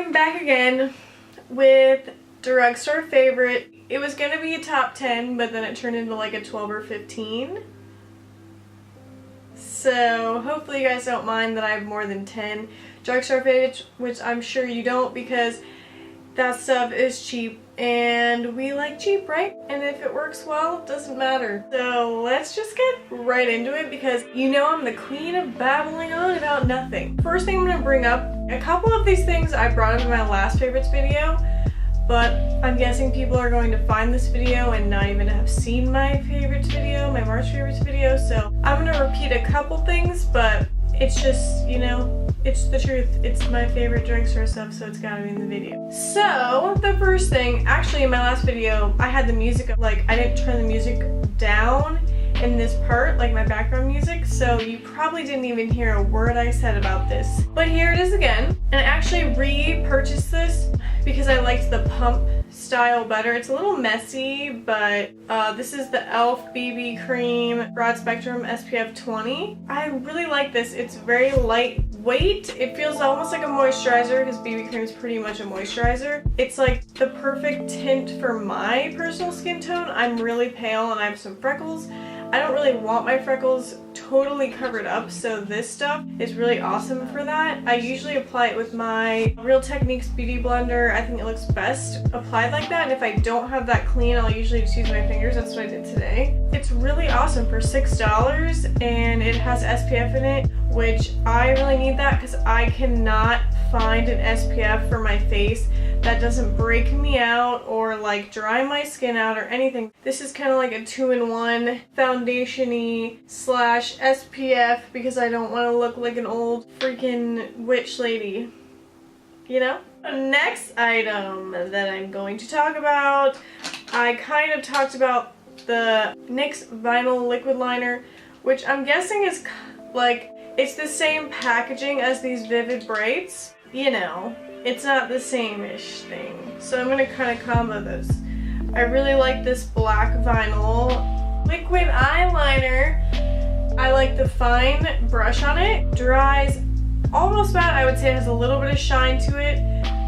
I'm back again with Drugstore Favorite. It was going to be a top 10, but then it turned into like a 12 or 15. So hopefully you guys don't mind that I have more than 10 Drugstore Favorites, which I'm sure you don't because that stuff is cheap and we like cheap, right? And if it works well, it doesn't matter. So let's just get right into it because you know I'm the queen of babbling on about nothing. First thing I'm going to bring up, a couple of these things I brought up in my last favorites video, but I'm guessing people are going to find this video and not even have seen my favorites video, my March favorites video, so I'm going to repeat a couple things, but it's just, you know, it's the truth. It's my favorite drugstore stuff, so it's gotta be in the video. So, the first thing, actually in my last video, I had the music, like, I didn't turn the music down in this part, like my background music, so you probably didn't even hear a word I said about this. But here it is again, and I actually repurchased this because I liked the pump style better. It's a little messy, but this is the e.l.f. BB Cream Broad Spectrum SPF 20. I really like this. It's very lightweight. It feels almost like a moisturizer because BB cream is pretty much a moisturizer. It's like the perfect tint for my personal skin tone. I'm really pale and I have some freckles. I don't really want my freckles totally covered up, so this stuff is really awesome for that. I usually apply it with my Real Techniques Beauty Blender. I think it looks best applied like that, and if I don't have that clean, I'll usually just use my fingers. That's what I did today. It's really awesome for $6, and it has SPF in it, which I really need that because I cannot find an SPF for my face that doesn't break me out or like dry my skin out or anything. This is kind of like a 2-in-1 foundation-y slash SPF because I don't want to look like an old freaking witch lady, you know? Next item that I'm going to talk about, I kind of talked about the NYX Vinyl Liquid Liner, which I'm guessing is like, it's the same packaging as these Vivid Brights. You know, it's not the same-ish thing. So I'm going to kind of combo this. I really like this black vinyl liquid eyeliner. I like the fine brush on it. Dries almost matte. I would say it has a little bit of shine to it.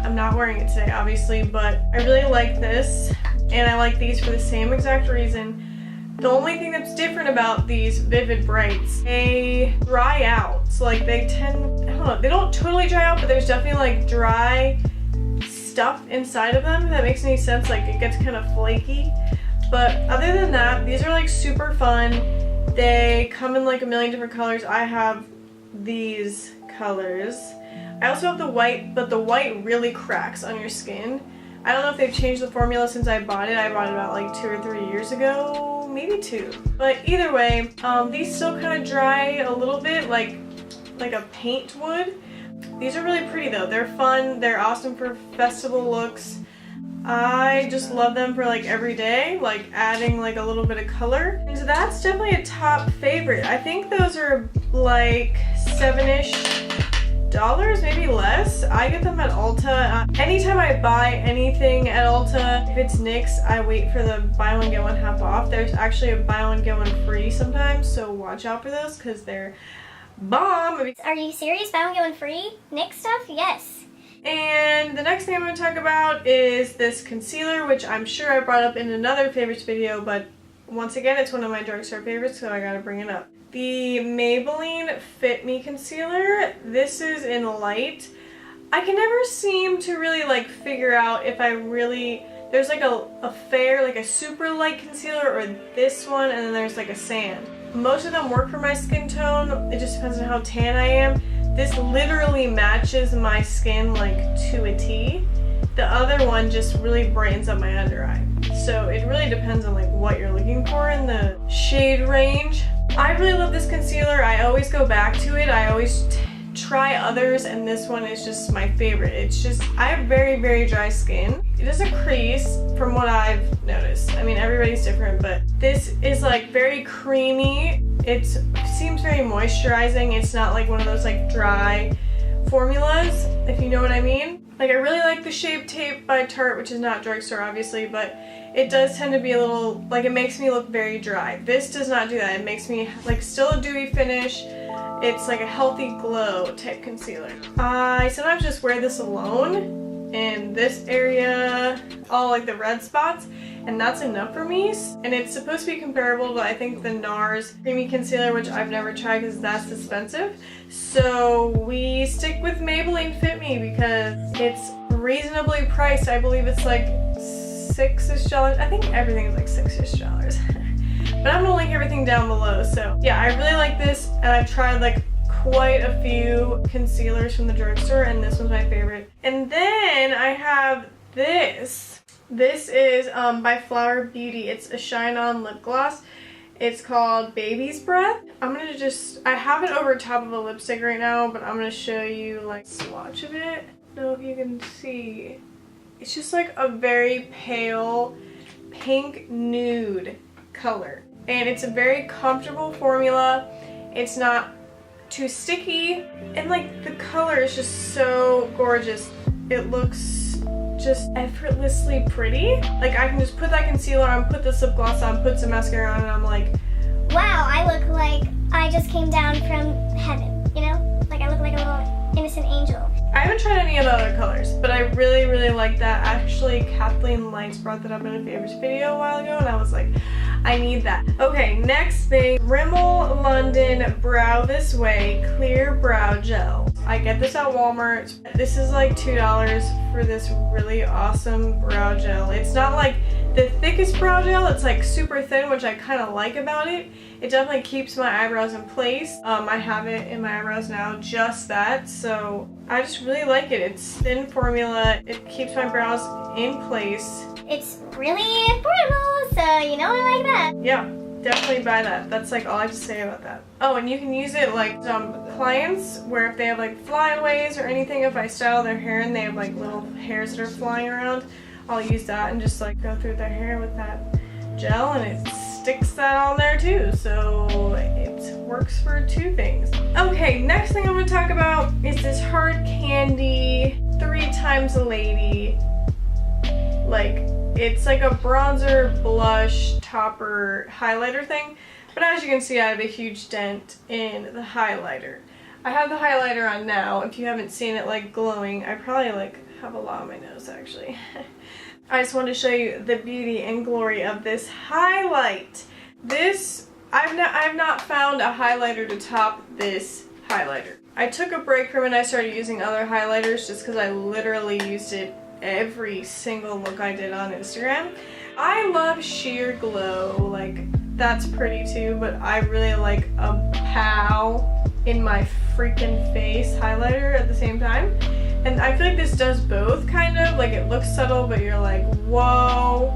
I'm not wearing it today, obviously, but I really like this. And I like these for the same exact reason. The only thing that's different about these Vivid Brights, they dry out. So like they tend, I don't know, they don't totally dry out, but there's definitely like dry stuff inside of them, if that makes any sense. Like it gets kind of flaky. But other than that, these are like super fun. They come in like a million different colors. I have these colors. I also have the white, but the white really cracks on your skin. I don't know if they've changed the formula since I bought it. I bought it about like 2 or 3 years ago, maybe 2. But either way, these still kind of dry a little bit like a paint would. These are really pretty though. They're fun. They're awesome for festival looks. I just love them for like every day, like adding like a little bit of color. And so that's definitely a top favorite. I think those are like $7-ish. Maybe less. I get them at Ulta. Anytime I buy anything at Ulta, if it's NYX, I wait for the buy one get one half off. There's actually a buy one get one free sometimes, so watch out for those because they're bomb. Are you serious? Buy one get one free? NYX stuff? Yes. And the next thing I'm going to talk about is this concealer, which I'm sure I brought up in another favorites video, but once again, it's one of my drugstore favorites, so I gotta bring it up. The Maybelline Fit Me Concealer. This is in light. I can never seem to really like figure out if I really, there's like a fair, like a super light concealer or this one, and then there's like a sand. Most of them work for my skin tone. It just depends on how tan I am. This literally matches my skin like to a T. The other one just really brightens up my under eye. So it really depends on like what you're looking for in the shade range. I really love this concealer. I always go back to it. I always try others, and this one is just my favorite. It's just, I have very, very dry skin. It doesn't crease from what I've noticed. I mean, everybody's different, but this is like very creamy. It seems very moisturizing. It's not like one of those like dry formulas, if you know what I mean. Like I really like the Shape Tape by Tarte, which is not drugstore obviously, but it does tend to be a little, like it makes me look very dry. This does not do that. It makes me like still a dewy finish. It's like a healthy glow type concealer. I sometimes just wear this alone in this area, all like the red spots, and that's enough for me. And it's supposed to be comparable to, I think, the NARS Creamy Concealer, which I've never tried because that's expensive. So we stick with Maybelline Fit Me because it's reasonably priced. I believe it's like $6-ish. I think everything is like $6-ish. But I'm gonna link everything down below. So yeah, I really like this, and I've tried like quite a few concealers from the drugstore, and this one's my favorite. And then I have this. This is by Flower Beauty. It's a Shine On lip gloss. It's called Baby's Breath. I'm gonna I have it over top of a lipstick right now, but I'm gonna show you like a swatch of it. I don't know if you can see. It's just like a very pale pink nude color. And it's a very comfortable formula. It's not too sticky, and like the color is just so gorgeous. It looks just effortlessly pretty. Like I can just put that concealer on, put this lip gloss on, put some mascara on, and I'm like, wow, I look like I just came down from heaven, you know? Like I look like a little innocent angel. I haven't tried any of the other colors, but I really, really like that. Actually, Kathleen Lights brought that up in a favorites video a while ago, and I was like, I need that. Okay, next thing, Rimmel London Brow This Way Clear Brow Gel. I get this at Walmart. This is like $2 for this really awesome brow gel. It's not like the thickest brow gel, it's like super thin, which I kind of like about it. It definitely keeps my eyebrows in place. I have it in my eyebrows now, just that. So I just really like it. It's thin formula. It keeps my brows in place. It's really affordable, so you know I like that. Yeah, definitely buy that. That's like all I have to say about that. Oh, and you can use it like clients where if they have like flyaways or anything, if I style their hair and they have like little hairs that are flying around, I'll use that and just like go through their hair with that gel, and it sticks that on there too. So it works for two things. Okay, next thing I'm going to talk about is this Hard Candy 3 Times a Lady. Like, it's like a bronzer, blush, topper, highlighter thing. But as you can see, I have a huge dent in the highlighter. I have the highlighter on now. If you haven't seen it like glowing, I probably like have a lot on my nose actually. I just wanted to show you the beauty and glory of this highlight. This, I've not found a highlighter to top this highlighter. I took a break from it and I started using other highlighters just because I literally used it every single look I did on Instagram. I love Sheer Glow, like that's pretty too, but I really like a pow in my freaking face highlighter at the same time. And I feel like this does both kind of, like it looks subtle but you're like, whoa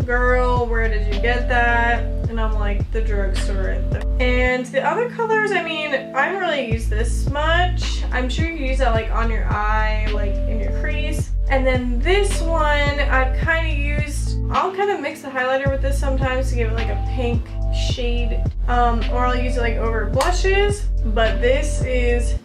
girl, where did you get that? And I'm like, the drugstore. And the other colors, I mean, I haven't really used this much. I'm sure you can use that like on your eye, like in your crease. And then this one I've kind of used, I'll kind of mix the highlighter with this sometimes to give it like a pink shade, or I'll use it like over blushes, but this is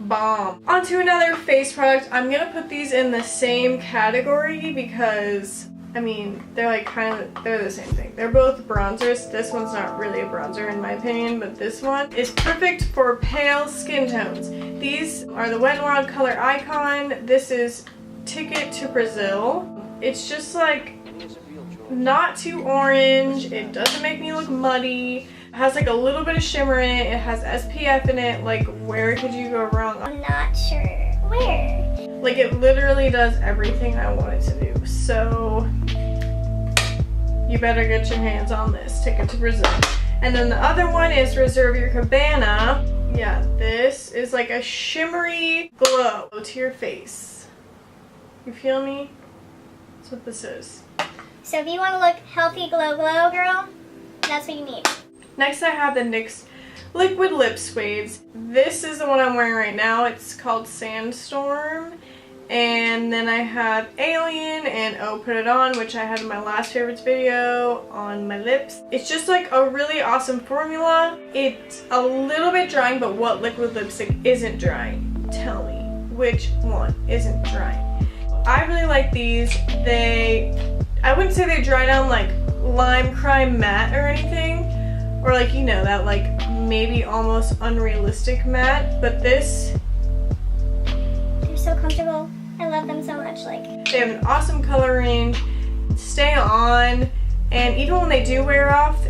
bomb. Onto another face product. I'm gonna put these in the same category because I mean, they're like they're the same thing. They're both bronzers. This one's not really a bronzer in my opinion, but this one is perfect for pale skin tones. These are the WetnWild Color Icon. This is Ticket to Brazil. It's just like not too orange. It doesn't make me look muddy. It has like a little bit of shimmer in it. It has SPF in it. Like, where could you go wrong? I'm not sure where. Like, it literally does everything I want it to do. So you better get your hands on this Ticket to Brazil. And then the other one is Reserve Your Cabana. Yeah, this is like a shimmery glow to your face. You feel me? That's what this is. So if you want to look healthy, glow, girl, that's what you need. Next I have the NYX Liquid Lip Suedes. This is the one I'm wearing right now. It's called Sandstorm. And then I have Alien and Oh Put It On, which I had in my last favorites video on my lips. It's just like a really awesome formula. It's a little bit drying, but what liquid lipstick isn't drying? Tell me, which one isn't drying? I really like these. I wouldn't say they dry down like Lime Crime matte or anything, or like, you know, that like maybe almost unrealistic matte, but this, they're so comfortable. I love them so much. Like, they have an awesome color range, stay on, and even when they do wear off,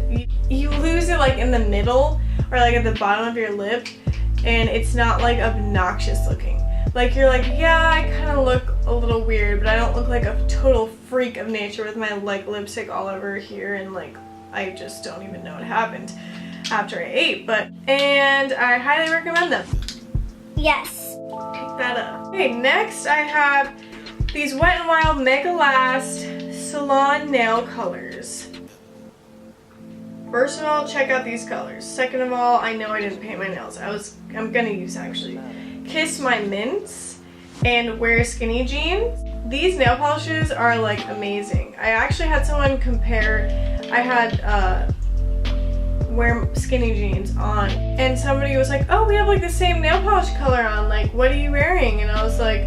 you lose it like in the middle or like at the bottom of your lip, and it's not like obnoxious looking. Like you're like, yeah, I kind of look a little weird, but I don't look like a total freak of nature with my like lipstick all over here, and like I just don't even know what happened after I ate. And I highly recommend them. yes. Pick that up. Okay, next I have these Wet n Wild Megalast Salon Nail Colors. First of all, check out these colors. Second of all, I know I didn't paint my nails. I'm gonna use actually Kiss My Mints and Wear Skinny Jeans. These nail polishes are like amazing. I actually had someone compare. I had Wear Skinny Jeans on, and somebody was like, oh, we have like the same nail polish color on, like what are you wearing? And I was like,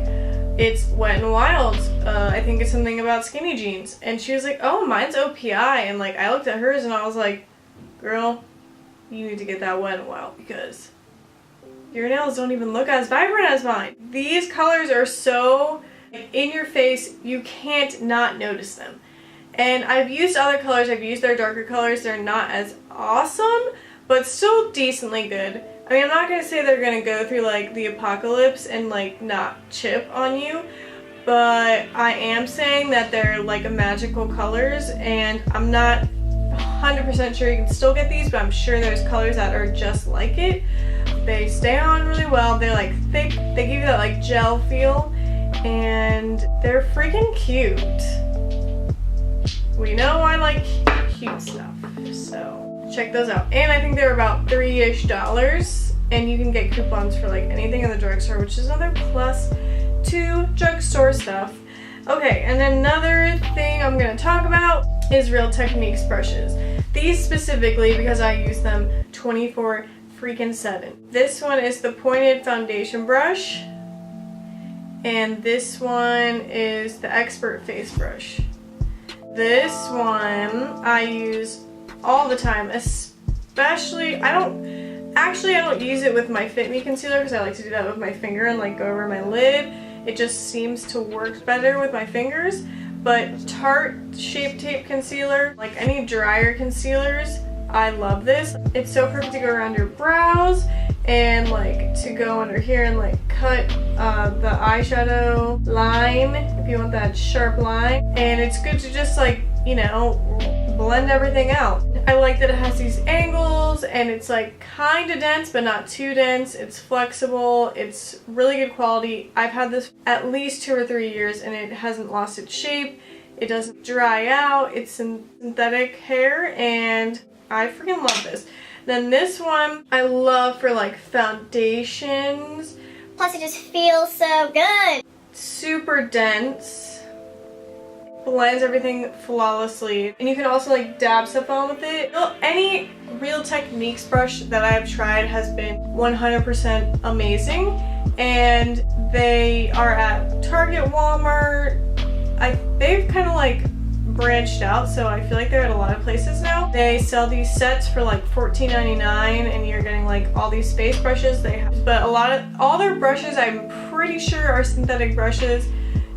it's Wet n Wild. I think it's something about skinny jeans. And she was like, oh, mine's OPI. And like I looked at hers and I was like, girl, you need to get that Wet n Wild because your nails don't even look as vibrant as mine. These colors are so in your face, you can't not notice them. And I've used other colors, I've used their darker colors. They're not as awesome, but still decently good. I mean, I'm not going to say they're going to go through like the apocalypse and like not chip on you, but I am saying that they're like magical colors, and I'm not 100% sure you can still get these, but I'm sure there's colors that are just like it. They stay on really well, they're like thick, they give you that like gel feel, and they're freaking cute. We know I like cute stuff, so check those out. And I think they're about $3-ish, and you can get coupons for like anything in the drugstore, which is another plus to drugstore stuff. Okay, and another thing I'm gonna talk about is Real Techniques brushes. These specifically because I use them 24/7. This one is the pointed foundation brush, and this one is the Expert Face brush. This one I use all the time, especially, I don't use it with my Fit Me concealer because I like to do that with my finger and like go over my lid. It just seems to work better with my fingers. But Tarte Shape Tape Concealer, like any drier concealers, I love this. It's so perfect to go around your brows and like to go under here and like cut the eyeshadow line if you want that sharp line. And it's good to just like, you know, blend everything out. I like that it has these angles and it's like kind of dense but not too dense. It's flexible. It's really good quality. I've had this at least 2 or 3 years and it hasn't lost its shape. It doesn't dry out. It's synthetic hair and I freaking love this. Then this one I love for like foundations. Plus it just feels so good. Super dense. Blends everything flawlessly. And you can also like dab stuff on with it. Any Real Techniques brush that I've tried has been 100% amazing. And they are at Target, Walmart. They've kind of like branched out, so I feel like they're at a lot of places now. They sell these sets for like $14.99 and you're getting like all these face brushes they have. But all their brushes I'm pretty sure are synthetic brushes.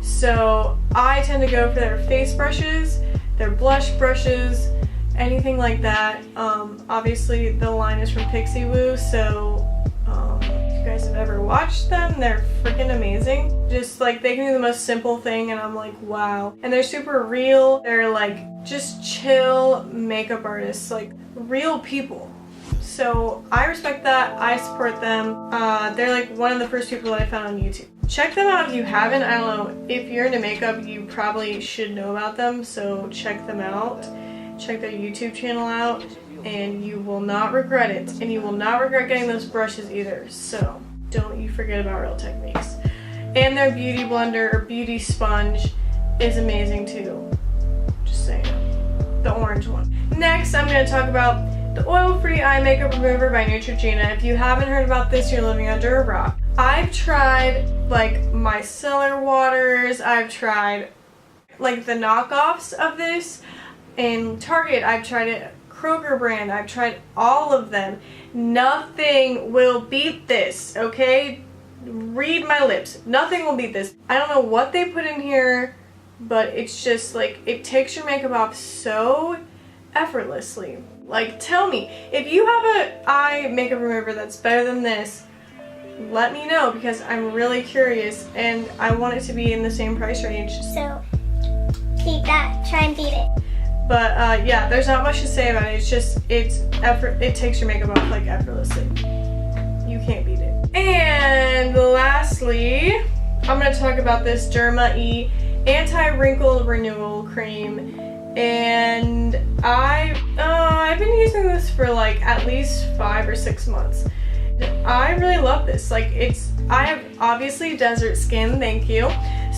So I tend to go for their face brushes, their blush brushes, anything like that. Obviously the line is from Pixie Woo, so if you guys have ever watched them, they're freaking amazing. Just like they can do the most simple thing and I'm like, wow. And they're super real. They're like just chill makeup artists, like real people. So I respect that. I support them. They're like one of the first people that I found on YouTube. Check them out if you haven't. I don't know, if you're into makeup, you probably should know about them, so check them out. Check their YouTube channel out, and you will not regret it. And you will not regret getting those brushes either, so don't you forget about Real Techniques. And their beauty blender or beauty sponge is amazing too. Just saying. The orange one. Next, I'm going to talk about the Oil-Free Eye Makeup Remover by Neutrogrena. If you haven't heard about this, you're living under a rock. I've tried like micellar waters, I've tried like the knockoffs of this in Target, I've tried it Kroger brand, I've tried all of them. Nothing will beat this, okay? read my lips. Nothing will beat this. I don't know what they put in here, but it's just like, it takes your makeup off so effortlessly. Like, tell me, if you have a eye makeup remover that's better than this, let me know, because I'm really curious and I want it to be in the same price range. So, beat that. Try and beat it. But yeah, there's not much to say about it. It's just, it takes your makeup off like effortlessly. You can't beat it. And lastly, I'm going to talk about this Derma E Anti-Wrinkle Renewal Cream. And I've been using this for like at least 5 or 6 months. I really love this. Like, I have obviously desert skin, thank you.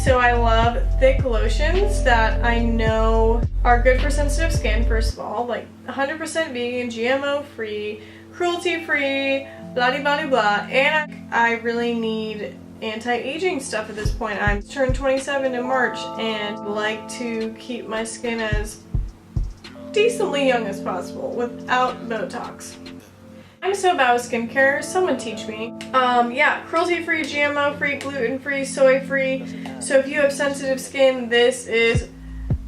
So I love thick lotions that I know are good for sensitive skin, first of all. Like 100% vegan, GMO free, cruelty free, blah de blah de blah. And I really need anti-aging stuff at this point. I'm turned 27 in March and like to keep my skin as decently young as possible without Botox. I'm so bad with skincare, someone teach me. Yeah, cruelty-free, GMO-free, gluten-free, soy-free. So if you have sensitive skin, this is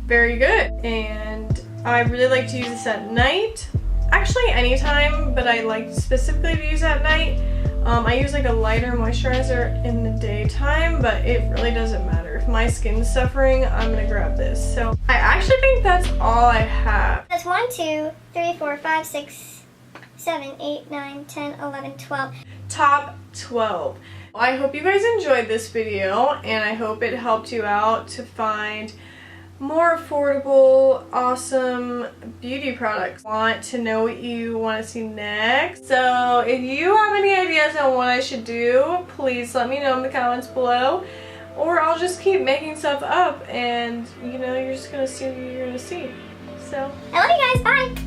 very good. And I really like to use this at night. Actually, anytime, but I like specifically to use at night. I use like a lighter moisturizer in the daytime, but it really doesn't matter. If my skin's suffering, I'm gonna grab this. So I actually think that's all I have. That's 1, 2, 3, 4, 5, 6, 7, 8, 9, 10, 11, 12. Top 12. I hope you guys enjoyed this video, and I hope it helped you out to find more affordable, awesome beauty products. Want to know what you want to see next. So if you have any ideas on what I should do, please let me know in the comments below. Or I'll just keep making stuff up and, you know, you're just gonna see what you're gonna see. So I love you guys. Bye.